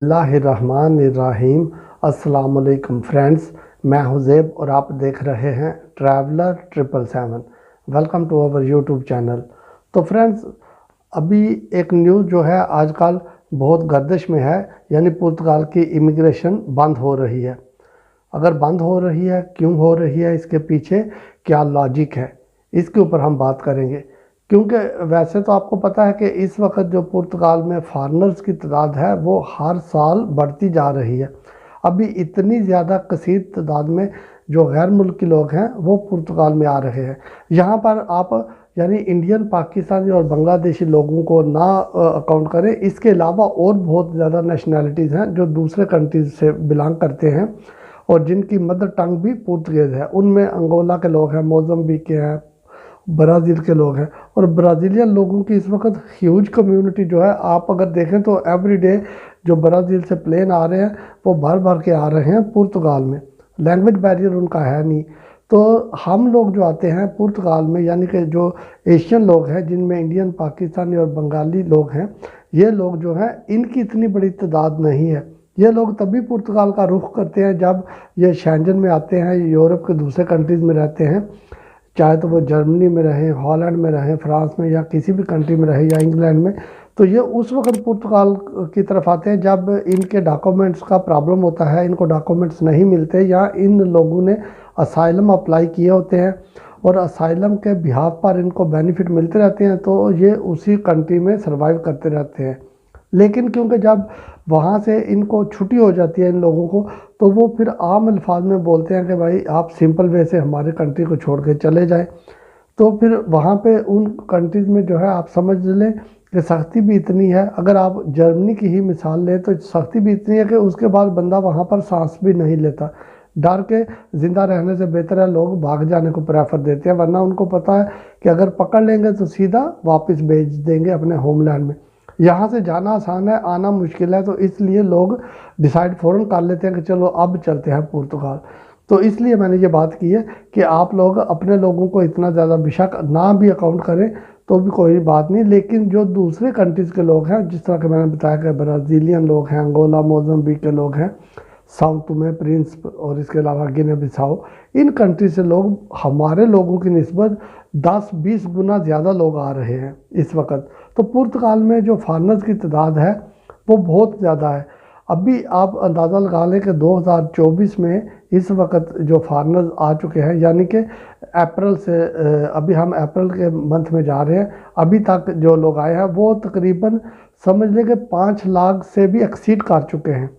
बिस्मिल्लाहिर्रहमानिर्रहीम। अस्सलाम वालेकुम फ्रेंड्स, मैं हुज़ैब और आप देख रहे हैं traveller 777। Welcome to our YouTube channel. तो फ्रेंड्स, अभी एक न्यूज़ जो है आजकल बहुत गर्दिश में है, यानी पुर्तगाल की इमिग्रेशन बंद हो रही है। अगर बंद हो रही है, क्यों हो रही है, इसके पीछे क्या लॉजिक है, इसके ऊपर हम बात करेंगे। क्योंकि वैसे तो आपको पता है कि इस वक्त जो पुर्तगाल में फॉरेनर्स की तादाद है वो हर साल बढ़ती जा रही है। अभी इतनी ज़्यादा कसीर तादाद में जो गैर मुल्की लोग हैं वो पुर्तगाल में आ रहे हैं। यहाँ पर आप यानी इंडियन, पाकिस्तानी और बांग्लादेशी लोगों को ना अकाउंट करें, इसके अलावा और बहुत ज़्यादा नेशनैलिटीज़ हैं जो दूसरे कंट्रीज से बिलोंग करते हैं और जिनकी मदर टंग भी पुर्तगीज़ है। उनमें अंगोला के लोग हैं, मोज़म्बिक के हैं, ब्राज़ील के लोग हैं। और ब्राज़ीलियन लोगों की इस वक्त ह्यूज कम्युनिटी जो है, आप अगर देखें तो एवरी डे जो ब्राज़ील से प्लेन आ रहे हैं वो भर भर के आ रहे हैं पुर्तगाल में। लैंग्वेज बैरियर उनका है नहीं। तो हम लोग जो आते हैं पुर्तगाल में, यानी कि जो एशियन लोग हैं जिनमें इंडियन, पाकिस्तानी और बंगाली लोग हैं, ये लोग जो हैं इनकी इतनी बड़ी तादाद नहीं है। ये लोग तभी पुर्तगाल का रुख करते हैं जब ये शेंजन में आते हैं, यूरोप के दूसरे कंट्रीज़ में रहते हैं, चाहे तो वो जर्मनी में रहें, हॉलैंड में रहें, फ्रांस में या किसी भी कंट्री में रहें या इंग्लैंड में। तो ये उस वक्त पुर्तगाल की तरफ आते हैं जब इनके डॉक्यूमेंट्स का प्रॉब्लम होता है, इनको डॉक्यूमेंट्स नहीं मिलते, या इन लोगों ने असाइलम अप्लाई किए होते हैं और असाइलम के बिहाफ पर इनको बेनिफिट मिलते रहते हैं, तो ये उसी कंट्री में सर्वाइव करते रहते हैं। लेकिन क्योंकि जब वहाँ से इनको छुट्टी हो जाती है इन लोगों को, तो वो फिर आम अल्फाज में बोलते हैं कि भाई आप सिंपल वे से हमारे कंट्री को छोड़ के चले जाएं। तो फिर वहाँ पे उन कंट्रीज़ में जो है आप समझ लें कि सख्ती भी इतनी है। अगर आप जर्मनी की ही मिसाल लें तो सख्ती भी इतनी है कि उसके बाद बंदा वहाँ पर सांस भी नहीं लेता। डर के ज़िंदा रहने से बेहतर है लोग भाग जाने को प्रेफर देते हैं, वरना उनको पता है कि अगर पकड़ लेंगे तो सीधा वापस भेज देंगे अपने होमलैंड में। यहाँ से जाना आसान है, आना मुश्किल है, तो इसलिए लोग डिसाइड फ़ौरन कर लेते हैं कि चलो अब चलते हैं पुर्तगाल। तो इसलिए मैंने ये बात की है कि आप लोग अपने लोगों को इतना ज़्यादा बेशक ना भी अकाउंट करें तो भी कोई बात नहीं, लेकिन जो दूसरे कंट्रीज़ के लोग हैं, जिस तरह के मैंने बताया कि ब्राज़ीलियन लोग हैं, अंगोला, मोज़म्बिक के लोग हैं, साउथ में प्रिंस और इसके अलावा गिने बिसाओ, इन कंट्री से लोग हमारे लोगों की निस्बत 10-20 गुना ज़्यादा लोग आ रहे हैं इस वक्त। तो पुर्तगाल में जो फॉरेनर्स की तादाद है वो बहुत ज़्यादा है। अभी आप अंदाज़ा लगा लें कि 2024 में इस वक्त जो फॉरेनर्स आ चुके हैं, यानी कि अप्रैल से, अभी हम अप्रैल के मंथ में जा रहे हैं, अभी तक जो लोग आए हैं वो तकरीबन समझ लें कि 5 लाख से भी एक्सीड कर चुके हैं।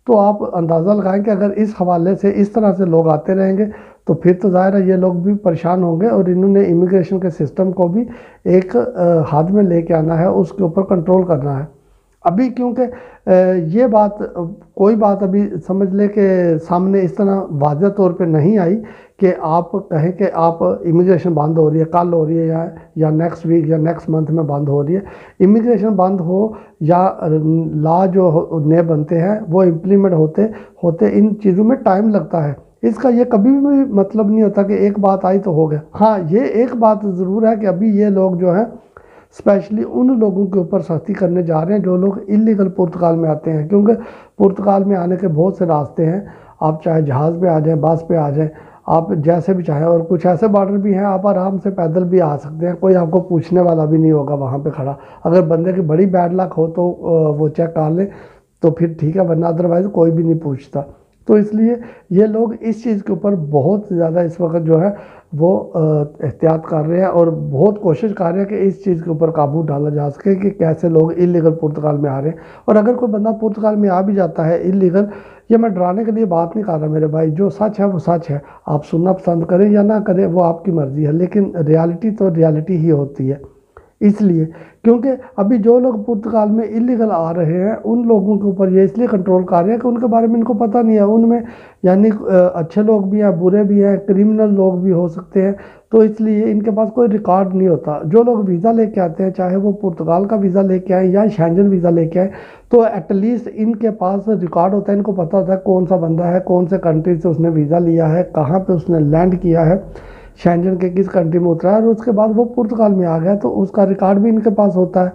तो आप अंदाज़ा लगाएं कि अगर इस हवाले से इस तरह से लोग आते रहेंगे तो फिर तो ज़ाहिर है ये लोग भी परेशान होंगे और इन्होंने इमिग्रेशन के सिस्टम को भी एक हाथ में लेके आना है, उसके ऊपर कंट्रोल करना है। अभी क्योंकि ये बात, कोई बात अभी समझ ले कि सामने इस तरह वाज़ह तौर पे नहीं आई कि आप कहें कि आप इमिग्रेशन बंद हो रही है, कल हो रही है या नेक्स्ट वीक या नेक्स्ट मंथ में बंद हो रही है। इमिग्रेशन बंद हो या लॉ जो नए बनते हैं वो इम्प्लीमेंट होते होते इन चीज़ों में टाइम लगता है। इसका ये कभी भी मतलब नहीं होता कि एक बात आई तो हो गया। हाँ, ये एक बात ज़रूर है कि अभी ये लोग जो हैं स्पेशली उन लोगों के ऊपर सख्ती करने जा रहे हैं जो लोग इलीगल पुर्तगाल में आते हैं, क्योंकि पुर्तगाल में आने के बहुत से रास्ते हैं। आप चाहे जहाज़ पे आ जाएं, बस पे आ जाएं, आप जैसे भी चाहें। और कुछ ऐसे बॉर्डर भी हैं आप आराम से पैदल भी आ सकते हैं, कोई आपको पूछने वाला भी नहीं होगा वहाँ पे खड़ा। अगर बंदे की बड़ी बैड लक हो तो वो चेक कर ले तो फिर ठीक है, वरना अदरवाइज़ कोई भी नहीं पूछता। तो इसलिए ये लोग इस चीज़ के ऊपर बहुत ज़्यादा इस वक्त जो है वो एहतियात कर रहे हैं और बहुत कोशिश कर रहे हैं कि इस चीज़ के ऊपर काबू डाला जा सके कि कैसे लोग इलीगल पुर्तगाल में आ रहे हैं। और अगर कोई बंदा पुर्तगाल में आ भी जाता है इलीगल, ये मैं डराने के लिए बात नहीं कर रहा मेरे भाई, जो सच है वो सच है। आप सुनना पसंद करें या ना करें वो आपकी मर्ज़ी है, लेकिन रियलिटी तो रियलिटी ही होती है। इसलिए क्योंकि अभी जो लोग पुर्तगाल में इलीगल आ रहे हैं उन लोगों के ऊपर ये इसलिए कंट्रोल कर रहे हैं कि उनके बारे में इनको पता नहीं है। उनमें यानी अच्छे लोग भी हैं, बुरे भी हैं, क्रिमिनल लोग भी हो सकते हैं, तो इसलिए इनके पास कोई रिकॉर्ड नहीं होता। जो लोग वीज़ा लेके आते हैं, चाहे वो पुर्तगाल का वीज़ा लेके आए या शेंजन वीज़ा लेके आए, तो एटलीस्ट इनके पास रिकॉर्ड होता है, इनको पता होता है कौन सा बंदा है, कौन से कंट्री से उसने वीज़ा लिया है, कहाँ पर उसने लैंड किया है, शेंजन के किस कंट्री में उतरा है, और उसके बाद वो पुर्तगाल में आ गया, तो उसका रिकॉर्ड भी इनके पास होता है।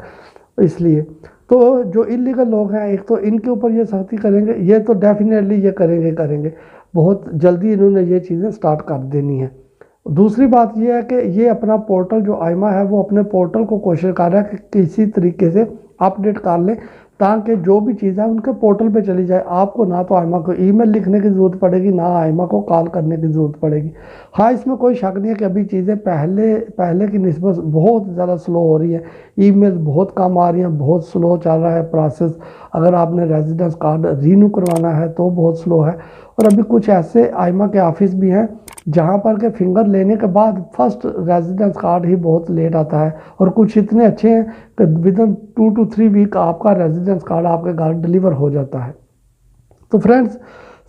इसलिए تو جو اللیگل لوگ ہیں ایک تو ان کے اوپر یہ سختی کریں گے، یہ تو ڈیفینیٹلی یہ کریں گے، بہت جلدی انہوں نے یہ چیزیں سٹارٹ کر دینی ہیں۔ دوسری بات یہ ہے کہ یہ اپنا پورٹل جو آئمہ ہے وہ اپنے پورٹل کو کوشش کر رہا ہے کہ کسی طریقے سے اپڈیٹ کر لیں تاکہ جو بھی چیز ہے ان کے پورٹل پہ چلی جائے، آپ کو نہ تو آئمہ کو ای میل لکھنے کی ضرورت پڑے گی، نہ آئمہ کو کال کرنے کی ضرورت پڑے گی۔ ہاں اس میں کوئی شک نہیں ہے کہ ابھی چیزیں پہلے کی نسبت بہت زیادہ سلو ہو رہی ہیں، ای میل بہت کم آ رہی ہیں، بہت سلو چل رہا ہے پروسیس۔ اگر آپ نے ریزیڈنس کارڈ رینیو کروانا ہے تو بہت سلو ہے، اور ابھی کچھ ایسے آئمہ کے آفس بھی ہیں جہاں پر کہ فنگر لینے کے بعد فرسٹ ریزیڈنس کارڈ ہی بہت لیٹ آتا ہے، اور کچھ اتنے اچھے ہیں کہ ودن 2 to 3 ویک آپ کا ریزیڈنس کارڈ آپ کے گھر ڈیلیور ہو جاتا ہے۔ تو فرینڈز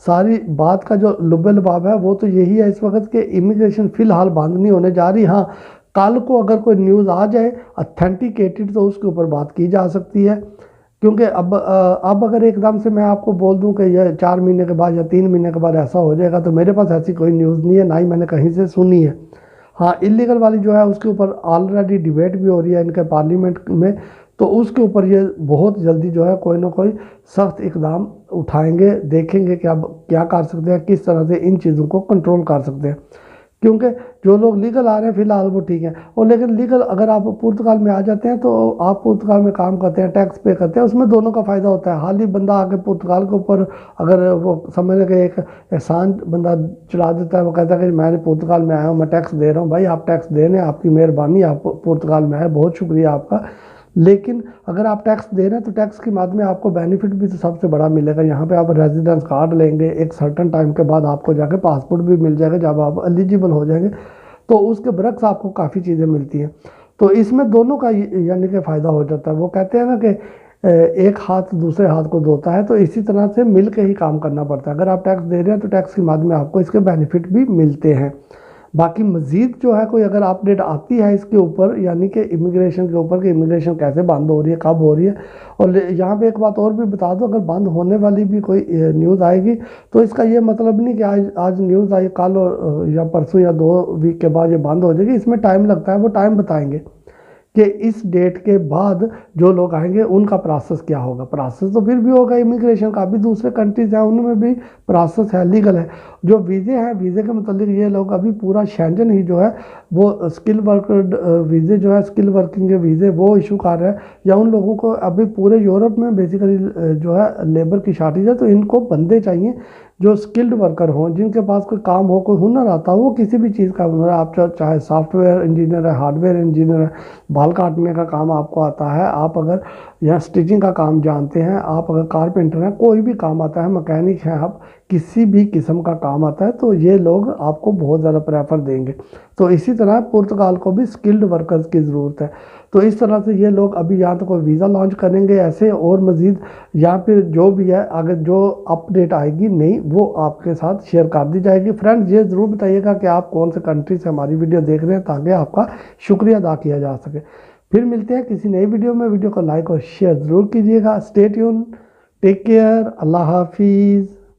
ساری بات کا جو لب لباب ہے وہ تو یہی ہے اس وقت کہ امیگریشن فی الحال بند نہیں ہونے جا رہی۔ ہاں کل کو اگر کوئی نیوز آ جائے اتھینٹیکیٹڈ تو اس کے اوپر بات کی جا سکتی ہے، کیونکہ اب اگر ایک دم سے میں آپ کو بول دوں کہ یہ 4 مہینے کے بعد یا 3 مہینے کے بعد ایسا ہو جائے گا تو میرے پاس ایسی کوئی نیوز نہیں ہے، نہ ہی میں نے کہیں سے سنی ہے۔ ہاں اللیگل والی جو ہے اس کے اوپر آلریڈی ڈیبیٹ بھی ہو رہی ہے ان کے پارلیمنٹ میں، تو اس کے اوپر یہ بہت جلدی جو ہے کوئی نہ کوئی سخت اقدام اٹھائیں گے، دیکھیں گے کہ اب کیا کر سکتے ہیں، کس طرح سے ان چیزوں کو کنٹرول کر سکتے ہیں، کیونکہ جو لوگ لیگل آ رہے ہیں فی الحال وہ ٹھیک ہیں، اور لیکن لیگل اگر آپ پرتگال میں آ جاتے ہیں تو آپ پرتگال میں کام کرتے ہیں، ٹیکس پے کرتے ہیں، اس میں دونوں کا فائدہ ہوتا ہے۔ حال ہی بندہ آگے پرتگال کے اوپر اگر وہ سمجھنے کہ ایک احسان بندہ چلا دیتا ہے، وہ کہتا ہے کہ میں نے پرتگال میں آیا ہوں، میں ٹیکس دے رہا ہوں، بھائی آپ ٹیکس دے رہے ہیں، آپ کی مہربانی، آپ پرتگال میں آئے، بہت شکریہ آپ کا، لیکن اگر آپ ٹیکس دے رہے ہیں تو ٹیکس کی مد میں آپ کو بینیفٹ بھی تو سب سے بڑا ملے گا۔ یہاں پہ آپ ریزیڈنس کارڈ لیں گے، ایک سرٹن ٹائم کے بعد آپ کو جا کے پاسپورٹ بھی مل جائے گا جب آپ ایلیجیبل ہو جائیں گے، تو اس کے برعکس آپ کو کافی چیزیں ملتی ہیں، تو اس میں دونوں کا یعنی کہ فائدہ ہو جاتا ہے۔ وہ کہتے ہیں نا کہ ایک ہاتھ دوسرے ہاتھ کو دھوتا ہے، تو اسی طرح سے مل کے ہی کام کرنا پڑتا ہے۔ اگر آپ ٹیکس دے رہے ہیں تو ٹیکس کی مد میں آپ کو اس کے بینیفٹ بھی ملتے ہیں۔ باقی مزید جو ہے کوئی اگر اپڈیٹ آتی ہے اس کے اوپر یعنی کہ امیگریشن کے اوپر کہ امیگریشن کیسے بند ہو رہی ہے، کب ہو رہی ہے، اور یہاں پہ ایک بات اور بھی بتا دو، اگر بند ہونے والی بھی کوئی نیوز آئے گی تو اس کا یہ مطلب نہیں کہ آج نیوز آئی کل یا پرسوں یا 2 ویک کے بعد یہ بند ہو جائے گی، اس میں ٹائم لگتا ہے، وہ ٹائم بتائیں گے کہ اس ڈیٹ کے بعد جو لوگ آئیں گے ان کا پروسیس کیا ہوگا۔ پروسیس تو پھر بھی ہوگا امیگریشن کا، بھی دوسرے کنٹریز ہیں ان میں بھی پروسیس ہے، لیگل ہے۔ جو ویزے ہیں، ویزے کے متعلق یہ لوگ ابھی پورا شینجن ہی جو ہے وہ اسکل ورکر ویزے جو ہے اسکل ورکنگ کے ویزے وہ ایشو کر رہا ہے، یا ان لوگوں کو ابھی پورے یورپ میں بیسیکلی جو ہے لیبر کی شارٹیج ہے، تو ان کو بندے چاہیے جو سکلڈ ورکر ہوں، جن کے پاس کوئی کام ہو، کوئی ہنر آتا ہو، وہ کسی بھی چیز کا ہنر ہے، آپ چاہے سافٹ ویئر انجینئر ہے، ہارڈ ویئر انجینئر ہے، بال کاٹنے کا کام آپ کو آتا ہے، آپ اگر یا سٹیچنگ کا کام جانتے ہیں، آپ اگر کارپینٹر ہیں، کوئی بھی کام آتا ہے، مکینک ہیں آپ، کسی بھی قسم کا کام آتا ہے تو یہ لوگ آپ کو بہت زیادہ پریفر دیں گے۔ تو اسی طرح پرتگال کو بھی سکلڈ ورکرز کی ضرورت ہے، تو اس طرح سے یہ لوگ ابھی یہاں تو کوئی ویزا لانچ کریں گے ایسے، اور مزید یا پھر جو بھی ہے اگر جو اپڈیٹ آئے گی نہیں وہ آپ کے ساتھ شیئر کر دی جائے گی۔ فرینڈز یہ ضرور بتائیے گا کہ آپ کون سے کنٹری سے ہماری ویڈیو دیکھ رہے ہیں تاکہ آپ کا شکریہ ادا کیا جا سکے۔ پھر ملتے ہیں کسی نئی ویڈیو میں، ویڈیو کو لائک اور شیئر ضرور کیجیے گا۔ اسٹے ٹیون، ٹیک کیئر، اللہ حافظ۔